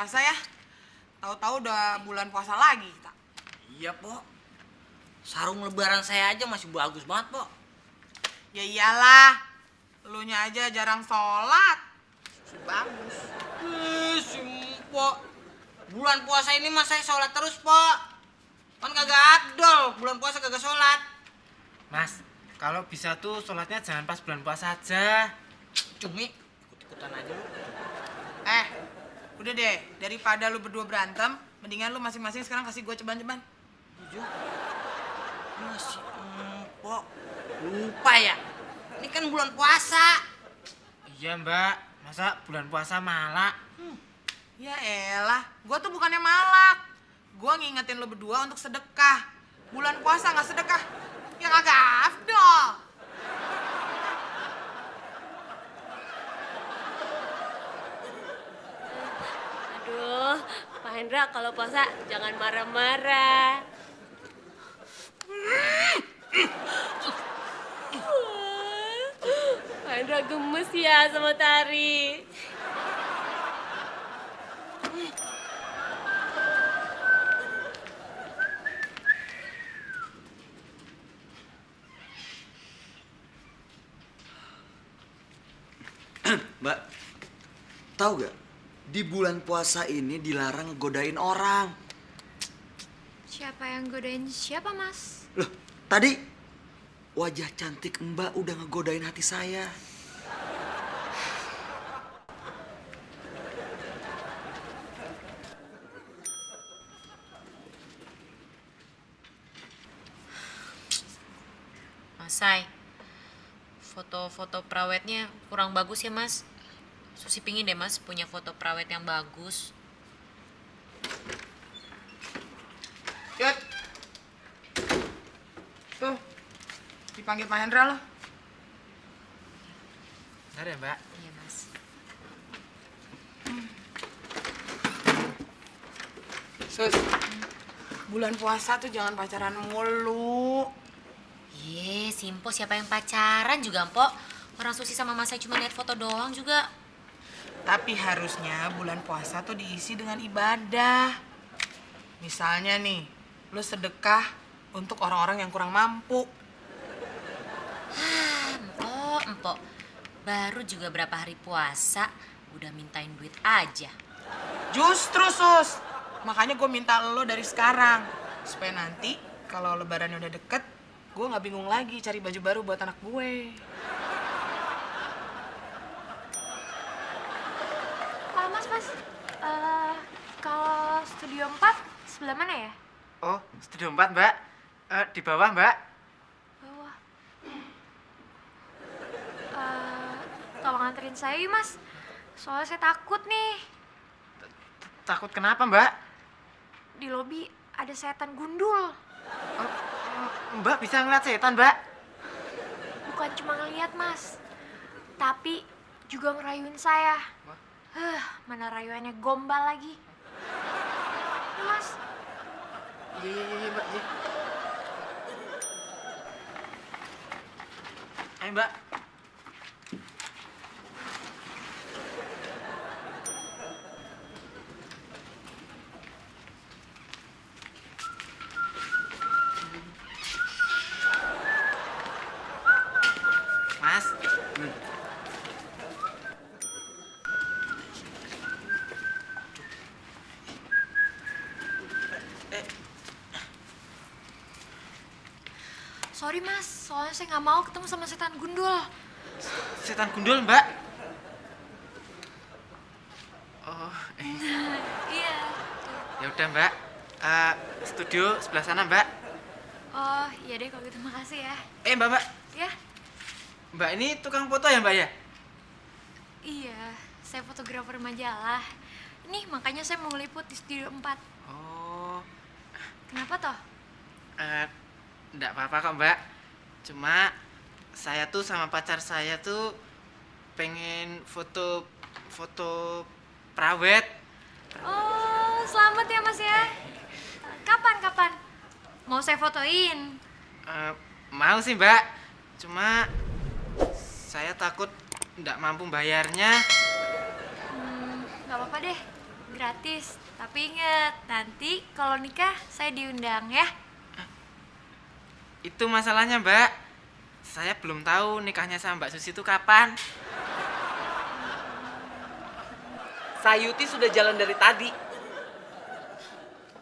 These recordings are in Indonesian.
kerasa ya. Tahu-tahu udah bulan puasa lagi kita. Iya, Pok. Sarung lebaran saya aja masih bagus banget, Pok. Ya iyalah, elunya aja jarang sholat. Bagus. Si Pok. Bulan puasa ini mas saya sholat terus, Pok. Kan kagak adol, bulan puasa kagak sholat. Mas, kalau bisa tuh sholatnya jangan pas bulan puasa aja. Cumi, ikut-ikutan aja lu. Udah deh, daripada lu berdua berantem, mendingan lu masing-masing sekarang kasih gue ceban-ceban. Jujur. Masih Pok. Lupa ya? Ini kan bulan puasa. Iya mbak, masa bulan puasa malak? Ya elah, gue tuh bukannya malak. Gue ngingetin lu berdua untuk sedekah. Bulan puasa nggak sedekah, ya kagak afdol. Aduh, Pak Hendra kalau puasa jangan marah-marah. Pak Hendra gemes ya sama Tari. Mbak, tahu gak? Di bulan puasa ini dilarang ngegodain orang. Siapa yang godain siapa, Mas? Loh, tadi wajah cantik Mbak udah ngegodain hati saya. Mas Say, foto-foto prawetnya kurang bagus ya mas. Susi pingin deh mas punya foto prawet yang bagus. Yud. Tuh, dipanggil Pak Hendra loh. Bentar ya mbak. Iya mas. Sus, bulan puasa tuh jangan pacaran mulu. Iya, Simpo siapa yang pacaran juga, Mpok? Orang Susi sama Mas Say cuma lihat foto doang juga. Tapi harusnya bulan puasa tuh diisi dengan ibadah. Misalnya nih, lu sedekah untuk orang-orang yang kurang mampu. Empok, baru juga berapa hari puasa, udah mintain duit aja. Justru, Sus. Makanya gue minta lo dari sekarang. Supaya nanti kalau lebarannya udah deket, gue gak bingung lagi cari baju baru buat anak gue. Mas, kalau Studio 4 sebelah mana ya? Oh, studio 4 mbak. Di bawah mbak. Bawah. Tolong anterin saya yuk, Mas. Soalnya saya takut nih. Takut kenapa mbak? Di lobi ada setan gundul. Mbak bisa ngeliat setan mbak? Bukan cuma ngeliat, Mas. Tapi juga ngerayuin saya. Mana rayuannya gombal lagi. Nih, Mas. Iya mbak. Iya. Ayo mbak. Mas. Sorry, Mas. Soalnya saya nggak mau ketemu sama setan gundul. Setan gundul mbak. Oh, Iya. ya udah mbak. Studio sebelah sana mbak. Oh, iya deh kalau gitu. Makasih ya. Mbak. Ya. Mbak ini tukang foto ya mbak ya? Iya, saya fotografer majalah. Ini makanya saya mau ngeliput di Studio 4. Oh, Kenapa toh? enggak apa-apa kok mbak. Cuma saya tuh sama pacar saya tuh pengen foto prawet. Oh, selamat ya, Mas ya. Kapan? Mau saya fotoin? Mau sih mbak. Cuma saya takut enggak mampu bayarnya. Nggak apa-apa deh. gratis. Tapi inget, nanti kalau nikah saya diundang ya. Itu masalahnya, Mbak. Saya belum tahu nikahnya sama Mbak Susi itu kapan. Sayuti sudah jalan dari tadi.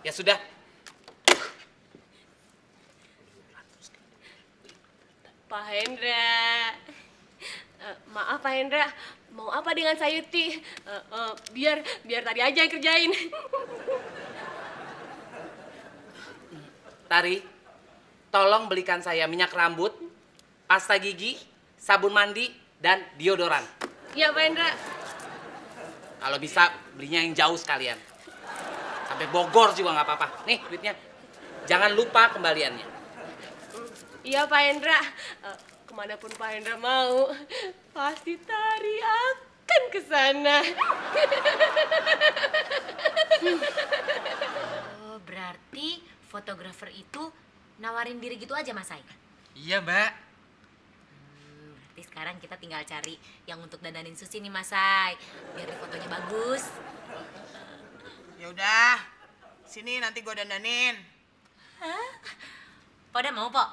Ya sudah. Pak Hendra. Maaf Pak Hendra, mau apa dengan Sayuti? Biar tadi aja yang kerjain. Tari, tolong belikan saya minyak rambut, pasta gigi, sabun mandi, dan deodoran. Iya Pak Hendra. Kalau bisa belinya yang jauh sekalian. Sampai Bogor juga nggak apa-apa. Nih duitnya. Jangan lupa kembaliannya. Iya Pak Hendra. Kemanapun Pak Hendra mau, pasti Tari akan ke sana. Oh, berarti fotografer itu nawarin diri gitu aja Mas Sai? Iya, Mbak. Berarti sekarang kita tinggal cari yang untuk dandanin Susi nih Mas Sai. Biar di fotonya bagus. Ya udah, sini nanti gue dandanin. Pada mau, Pok?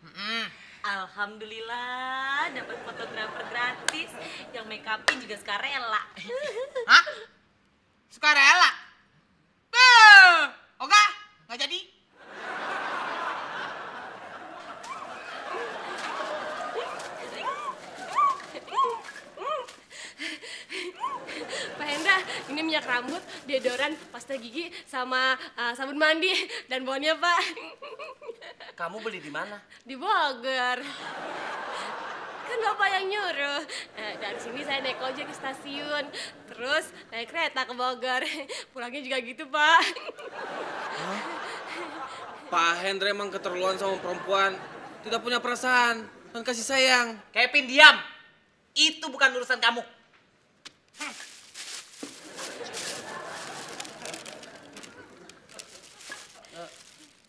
Mm-mm. Alhamdulillah dapat fotografer gratis yang make upin juga sukarela. Hah? Sukarela? Oga, nggak jadi. Pak Hendra, ini minyak rambut, deodoran, pasta gigi, sama sabun mandi dan bonnya Pak. Kamu beli di mana? Di Bogor. Kan Bapak yang nyuruh. Dari sini saya naik ojek ke stasiun, terus naik kereta ke Bogor. Pulangnya juga gitu, Pak. Pak Hendra emang keterlaluan sama perempuan. Tidak punya perasaan dan kasih sayang. Kevin, diam. Itu bukan urusan kamu.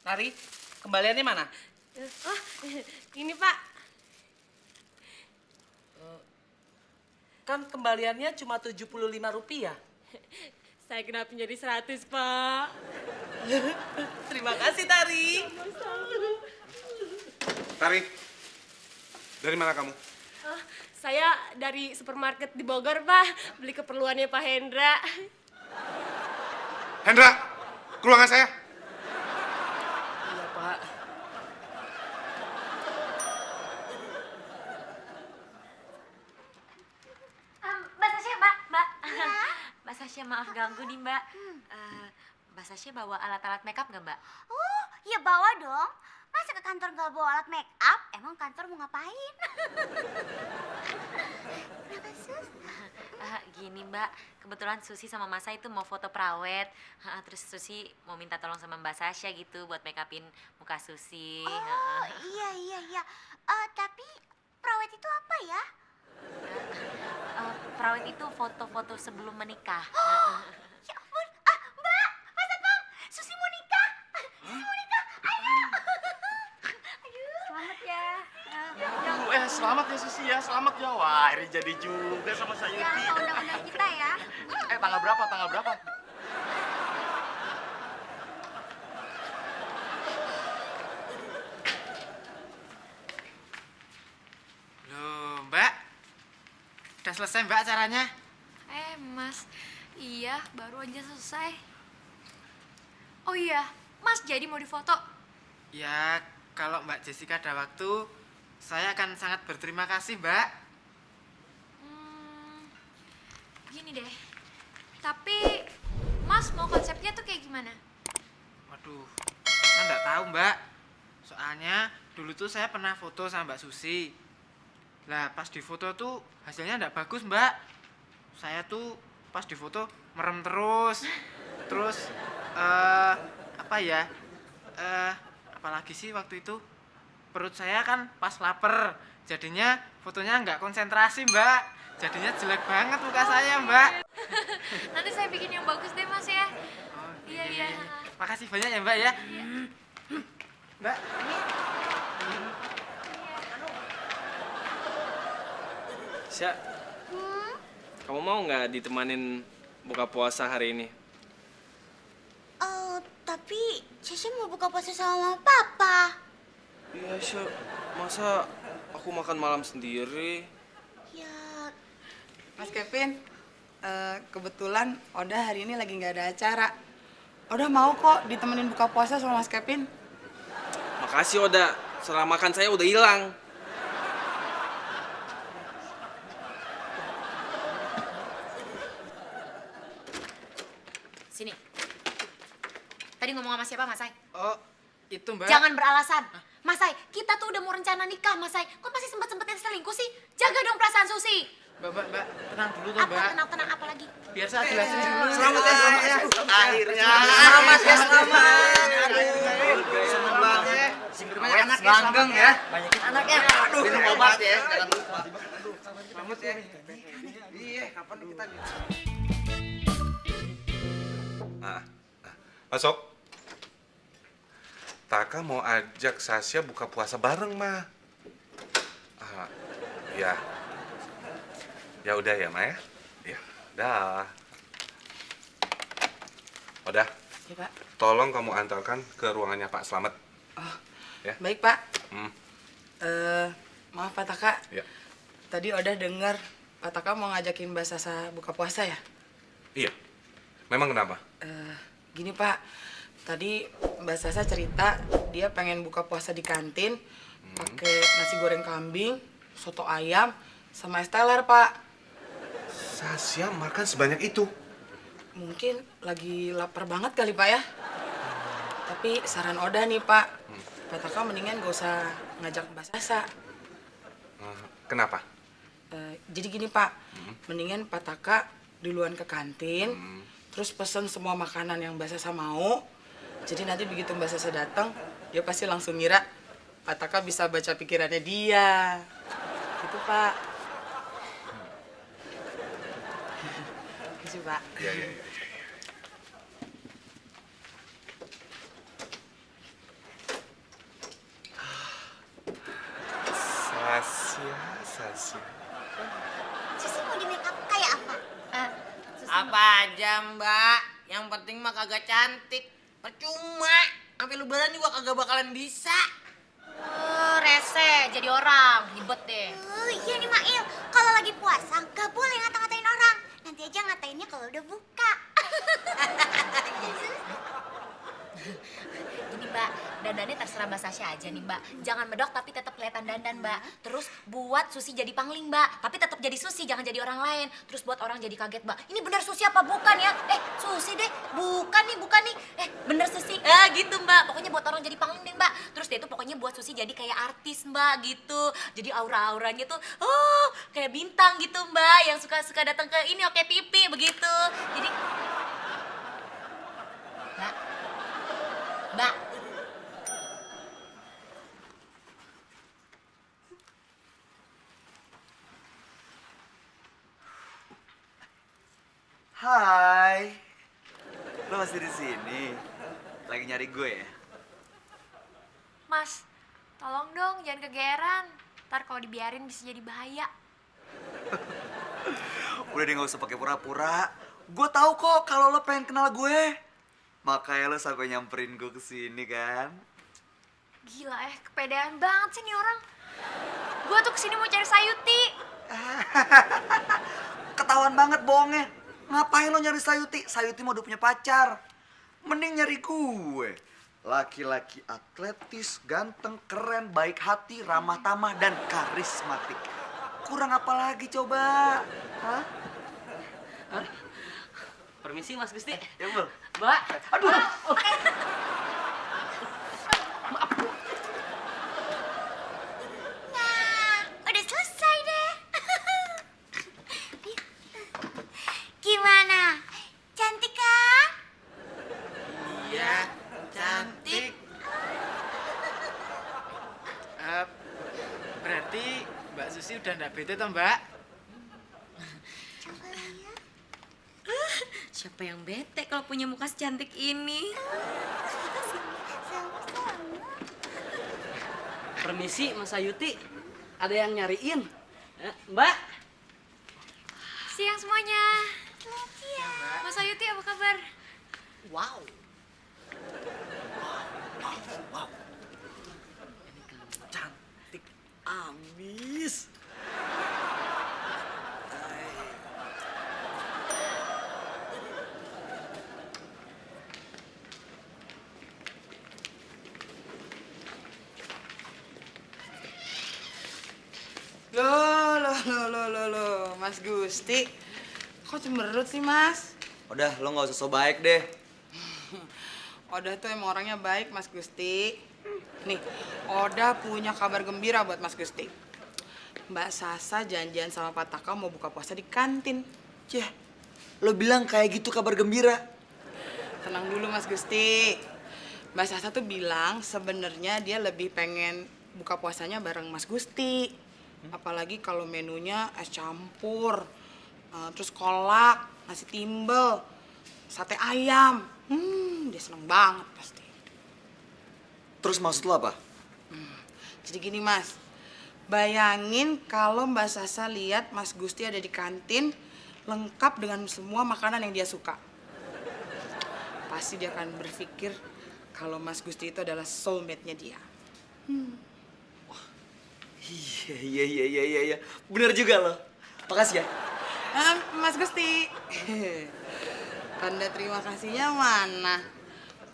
Tari, kembaliannya mana? Oh, ini Pak. Kan kembaliannya cuma Rp75. Saya kenapa jadi 100, Pak? Terima kasih, Tari. Tari, dari mana kamu? Oh, saya dari supermarket di Bogor, Pak. Beli keperluannya Pak Hendra. Hendra, ke ruangan saya. Iya, Pak. Mbak Sasha, Mbak. Mbak Sasha, maaf ganggu nih, Mbak. Mbak Sasha bawa alat-alat makeup nggak, Mbak? Oh, ya bawa dong. Masa ke kantor nggak bawa alat make up? Emang kantor mau ngapain? Kenapa, Sus? Gini, Mbak. Kebetulan Susi sama Masa itu mau foto prawet. Terus Susi mau minta tolong sama Mbak Sasha gitu buat make upin muka Susi. Oh, iya. Tapi prawet itu apa ya? Prawet itu foto-foto sebelum menikah. Ya ampun, Mbak, Mas Satpam, Susi mau nikah. Susi mau nikah, ayo. Selamat ya. Selamat ya Susi ya, selamat ya. Wah, akhirnya jadi juga sama Sayuti. Ya, undang-undang kita ya. Tanggal berapa, tanggal berapa? Loh, Mbak. Udah selesai, Mbak, acaranya? Mas, iya baru aja selesai. Oh iya, Mas jadi mau difoto? Ya, kalau Mbak Jessica ada waktu, saya akan sangat berterima kasih, Mbak. Gini deh, tapi Mas mau konsepnya tuh kayak gimana? Waduh, saya nggak tahu, Mbak. Soalnya dulu tuh saya pernah foto sama Mbak Susi. Lah, pas di foto tuh hasilnya nggak bagus, Mbak. Saya tuh pas di foto merem terus. Terus, apa ya? Apalagi sih waktu itu perut saya kan pas lapar. Jadinya fotonya nggak konsentrasi, Mbak. Jadinya jelek banget muka saya, Mbak. Nanti saya bikin yang bagus deh Mas ya. Oh, Iya. Makasih banyak ya, Mbak ya. Mbak, ini Sya, kamu mau nggak ditemanin buka puasa hari ini? Tapi Syesha mau buka puasa sama Mama Papa. Iya, Syah. Masa aku makan malam sendiri? Ya, Mas Kevin, kebetulan Oda hari ini lagi nggak ada acara. Oda mau kok ditemenin buka puasa sama Mas Kevin. Makasih, Oda. Setelah makan saya udah hilang. Sini. Tadi ngomong sama siapa, Mas Ai? Oh, itu Mbak. Jangan beralasan. Mas Ai, kita tuh udah mau rencana nikah, Mas Ai. Kok masih sempet-sempetin selingkuh sih? Jaga dong perasaan Susi. Mbak, tenang dulu tuh, Apa? Mbak. Tenang, apa lagi? Biar saya jelasin dulu. Selamat ya, selamat ya. Akhirnya. Selamat ya, selamat. Seneng banget. Anak langgeng ya. Banyakin anaknya. Aduh, minum obat ya. Jangan lupa. Selamat ya. Iya, kapan kita Masuk. Taka mau ajak Sasha buka puasa bareng, Ma. Ya. Ya udah ya, Ma ya. Ya, dah. Udah. Ya, Pak. Tolong kamu antarkan ke ruangannya Pak Slamet. Oh, Ya. baik, Pak. Hmm. Maaf, Pak Taka. Ya. Tadi Oda dengar Pak Taka mau ngajakin Mbak Sasa buka puasa ya? Iya. Memang kenapa? Gini, Pak. Tadi Mbak Sasa cerita dia pengen buka puasa di kantin pakai nasi goreng kambing, soto ayam, sama es teler, Pak. Sasha makan sebanyak itu. Mungkin lagi lapar banget kali, Pak ya. Tapi saran Oda nih, Pak. Pak Taka mendingan gak usah ngajak Mbak Sasa. Kenapa? Jadi gini, Pak. Mendingan Pak Taka duluan ke kantin, terus pesen semua makanan yang Mbak Sasa mau. Jadi nanti begitu Mbak Sasa datang, dia pasti langsung ngira Pak Taka bisa baca pikirannya dia. Gitu, Pak. Gitu, Pak. Iya, iya. Sasha. Susi mau di make up kayak apa? Apa aja, Mbak. Yang penting mah kagak cantik. Percuma. Sampai lebaran juga kagak bakalan bisa. Rese, jadi orang. Ribet deh. Iya nih Mail, kalau lagi puasa gak boleh ngata-ngatain orang. Nanti aja ngatainnya kalau udah buka. Gini Mbak, dandannya terserah Mbak Sasha aja nih Mbak. Jangan medok tapi tetap kelihatan dandan Mbak. Terus buat Susi jadi pangling Mbak. Tapi tetap jadi Susi, jangan jadi orang lain. Terus buat orang jadi kaget Mbak. Ini bener Susi apa bukan ya? Susi deh. Bukan nih. Bener Susi. Gitu Mbak. Pokoknya buat orang jadi pangling deh Mbak. Terus dia tuh pokoknya buat Susi jadi kayak artis Mbak gitu. Jadi aura-auranya tuh kayak bintang gitu Mbak. Yang suka datang ke ini oke pipi begitu. Jadi Mbak. Hai. Lo masih di sini? Lagi nyari gue ya? Mas, tolong dong jangan kegeeran. Ntar kalau dibiarin bisa jadi bahaya. Udah deh, nggak usah pakai pura-pura. Gue tahu kok kalau lo pengen kenal gue. Makanya lo sampai nyamperin gue ke sini kan? Gila kepedean banget sih nih orang. Gue tuh kesini mau cari Sayuti. Ketahuan banget bohongnya. Ngapain lo nyari Sayuti? Sayuti mau udah punya pacar. Mending nyari gue. Laki-laki atletis, ganteng, keren, baik hati, ramah tamah, dan karismatik. Kurang apa lagi coba? Hah? Permisi Mas Gusti. Ya belum? Mbak. Aduh. Nah, udah selesai deh. Gimana? Cantik kan? Iya, cantik. Berarti Mbak Susi udah nggak bete toh Mbak? Coba lihat. Siapa yang bete kalau punya muka secantik ini? Sama-sama. Permisi Mas Ayuti. Ada yang nyariin. Mbak. Siang semuanya. Mas Ayuti apa kabar? Wow. Wow. Ini cantik abis. Loh, Mas Gusti. Kok cemberut sih, Mas? Udah, lo nggak usah so baik deh. Oda tuh emang orangnya baik, Mas Gusti. Nih, Oda punya kabar gembira buat Mas Gusti. Mbak Sasa janjian sama Pak Taka mau buka puasa di kantin. Yah, lo bilang kayak gitu kabar gembira. Tenang dulu, Mas Gusti. Mbak Sasa tuh bilang sebenarnya dia lebih pengen buka puasanya bareng Mas Gusti. Apalagi kalau menunya es campur, terus kolak, nasi timbel, sate ayam. Dia seneng banget pasti. Terus maksud lo apa? Jadi gini, Mas. Bayangin kalau Mbak Sasa lihat Mas Gusti ada di kantin lengkap dengan semua makanan yang dia suka. Pasti dia akan berpikir kalau Mas Gusti itu adalah soulmate-nya dia. Iya. Bener juga lo. Makasih ya. Mas Gusti. Tanda terima kasihnya mana?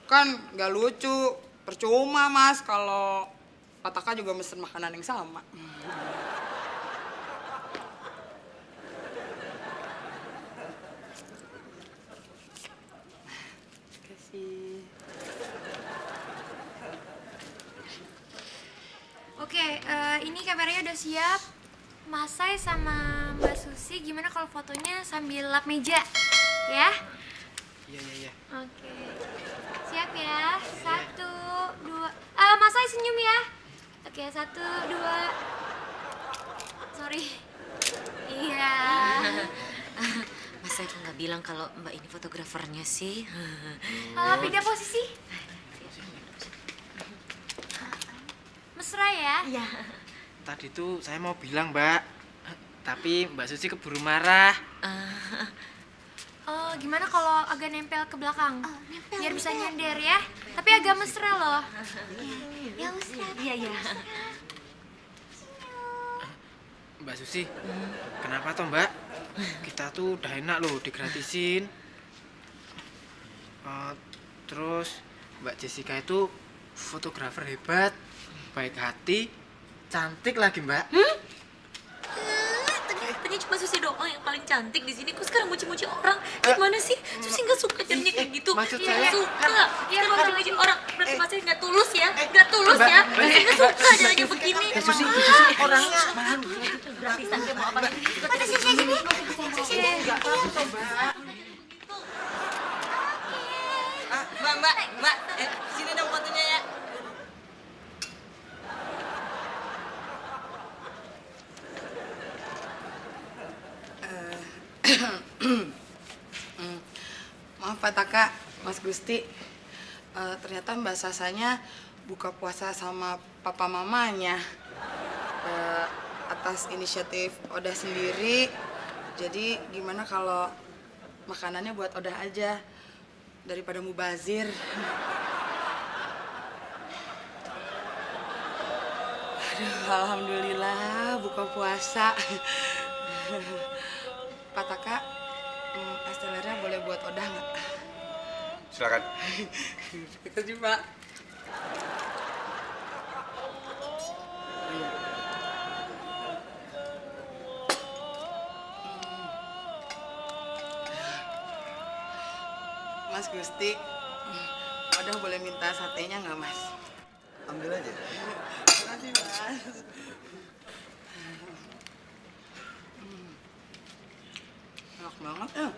Kan gak lucu. Percuma, Mas, kalau Pak Taka juga mesen makanan yang sama. Kasih. Oke, ini kameranya udah siap. Mas Sai sama Mbak Susi gimana kalau fotonya sambil lap meja? Ya? Iya. Oke. Siap ya? 1, 2. Mas Sai senyum ya. Oke, 1, 2. Sorry. Iya. Mas Sai kok nggak bilang kalau Mbak ini fotografernya sih? Pindah posisi. Mesra ya? Iya. Tadi tuh saya mau bilang, Mbak. Tapi Mbak Susi keburu marah. Oh, gimana kalau agak nempel ke belakang? Biar bisa nyender ya. Tapi agak mesra loh. Ya Ustaz. Iya. Mbak Susi, kenapa toh, Mbak? Kita tuh udah enak loh digratisin. Terus Mbak Jessica itu fotografer hebat, baik hati, cantik lagi, Mbak. Tadi cuma Susi doang yang paling cantik di sini. Kok sekarang muji-muji orang? Gimana sih? Susi nggak suka jadinya kayak gitu. Maksud Nggak saya suka. Sekarang muji-muji orang. Berarti Mas Sai nggak tulus ya? Nggak tulus ya? Susi nggak suka jadinya begini. Susi orangnya malu. Gratisan dia mau apa? Foto Susi aja deh. Susi deh. Mbak, sini dong fotonya ya. Maaf Pak Taka, Mas Gusti. Ternyata Mbak Sasanya buka puasa sama papa mamanya. Atas inisiatif Oda sendiri. Jadi gimana kalau makanannya buat Oda aja daripada mubazir. Aduh, alhamdulillah buka puasa. Pak Taka, es telernya boleh buat Oda nggak? Silakan. Kita coba. Mas Gusti, Oda boleh minta satenya nggak, Mas? Ambil aja. Terima kasih, Mas. Enak banget ya.